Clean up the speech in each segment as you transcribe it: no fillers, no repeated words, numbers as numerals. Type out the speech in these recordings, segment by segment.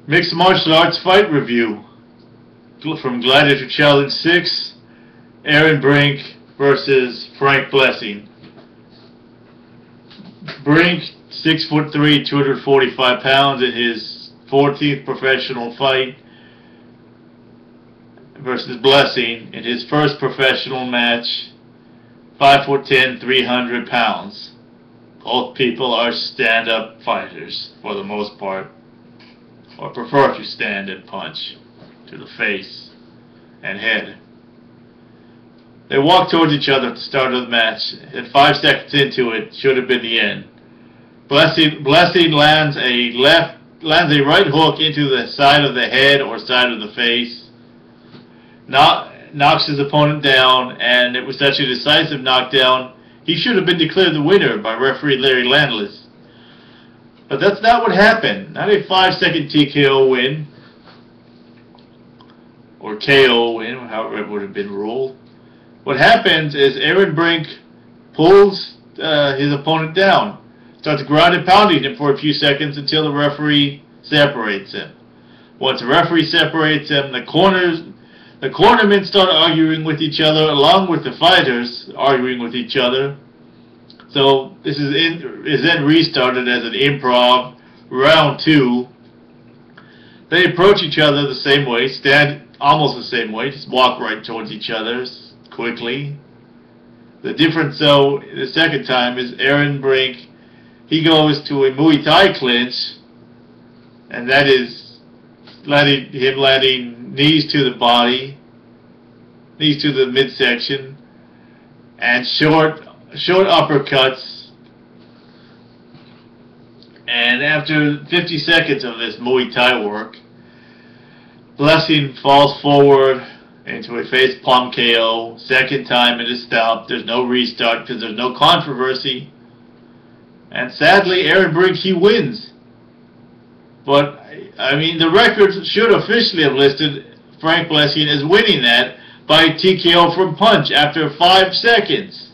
Mixed martial arts fight review from Gladiator Challenge 6, Aaron Brink versus Frank Blessing. Brink, 6'3", 245 pounds in his 14th professional fight, versus Blessing in his first professional match, 5'10", 300 pounds. Both people are stand-up fighters for the most part, or prefer to stand and punch to the face and head. They walk towards each other at the start of the match, and 5 seconds into it should have been the end. Blessing lands a right hook into the side of the head or side of the face, knocks his opponent down, and it was such a decisive knockdown, he should have been declared the winner by referee Larry Landless. But that's not what happened. Not a 5-second TKO win, or KO win, however it would have been ruled. What happens is Aaron Brink pulls his opponent down, starts grounding and pounding him for a few seconds until the referee separates him. Once the referee separates him, the cornermen start arguing with each other, along with the fighters arguing with each other. So this is then restarted as an improv round 2. They approach each other the same way, stand almost the same way, just walk right towards each other quickly. The difference, though, the second time is Aaron Brink, he goes to a Muay Thai clinch, and that is landing knees to the body, knees to the midsection, and short uppercuts. And after 50 seconds of this Muay Thai work, Blessing falls forward into a face palm KO. Second time it is stopped. There's no restart because there's no controversy. And sadly, Aaron Brink, he wins. But, I mean, the record should officially have listed Frank Blessing as winning that by TKO from punch after 5 seconds.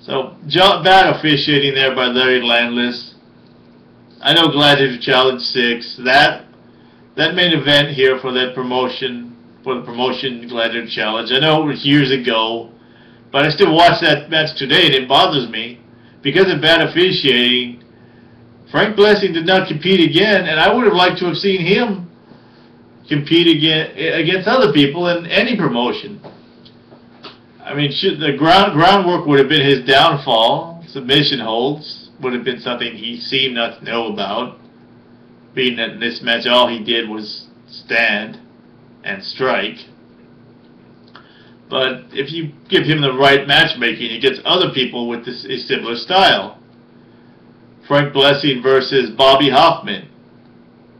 So, bad officiating there by Larry Landless. I know Gladiator Challenge 6, that main event here for that promotion, Gladiator Challenge, I know it was years ago, but I still watch that match today and it bothers me. Because of bad officiating, Frank Blessing did not compete again, and I would have liked to have seen him compete against other people in any promotion. I mean, the groundwork would have been his downfall. Submission holds would have been something he seemed not to know about, being that in this match all he did was stand and strike. But if you give him the right matchmaking, he gets other people with a similar style. Frank Blessing versus Bobby Hoffman.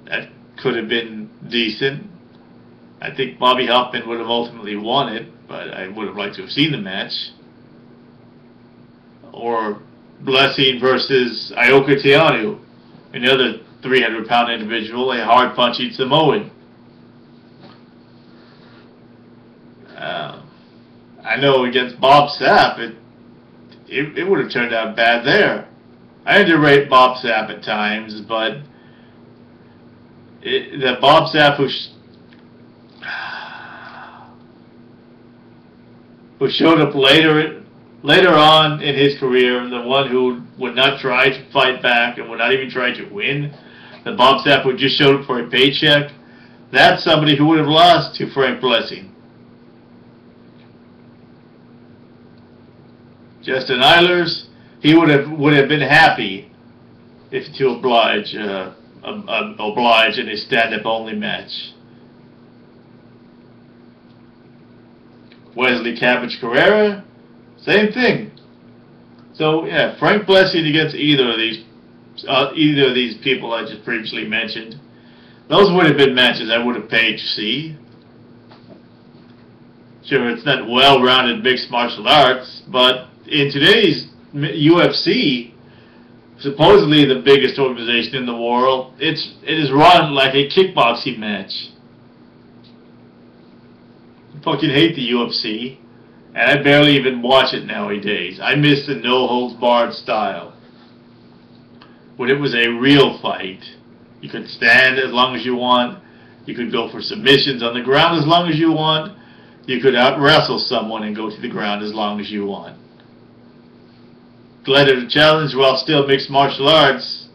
That could have been decent. I think Bobby Hoffman would have ultimately won it, but I would have liked to have seen the match. Or Blessing versus Ioka Teanu, another 300-pound individual, a hard-punching Samoan. I know against Bob Sapp, it would have turned out bad there. I underrate Bob Sapp at times, but the Bob Sapp who showed up later on in his career, the one who would not try to fight back and would not even try to win, the Bob Sapp who just showed up for a paycheck, that's somebody who would have lost to Frank Blessing. Justin Eilers, he would have been happy to oblige in a stand-up only match. Wesley Cabbage Carrera, same thing. So yeah, Frank Blessing against either of these people I just previously mentioned, those would have been matches I would have paid to see. Sure, it's not well-rounded mixed martial arts, but in today's UFC, supposedly the biggest organization in the world, it is run like a kickboxing match. I fucking hate the UFC, and I barely even watch it nowadays. I miss the no-holds-barred style, when it was a real fight, You could stand as long as you want. You could go for submissions on the ground as long as you want. You could out-wrestle someone and go to the ground as long as you want. Gladiator Challenge, while still mixed martial arts,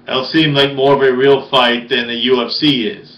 it'll seem like more of a real fight than the UFC is.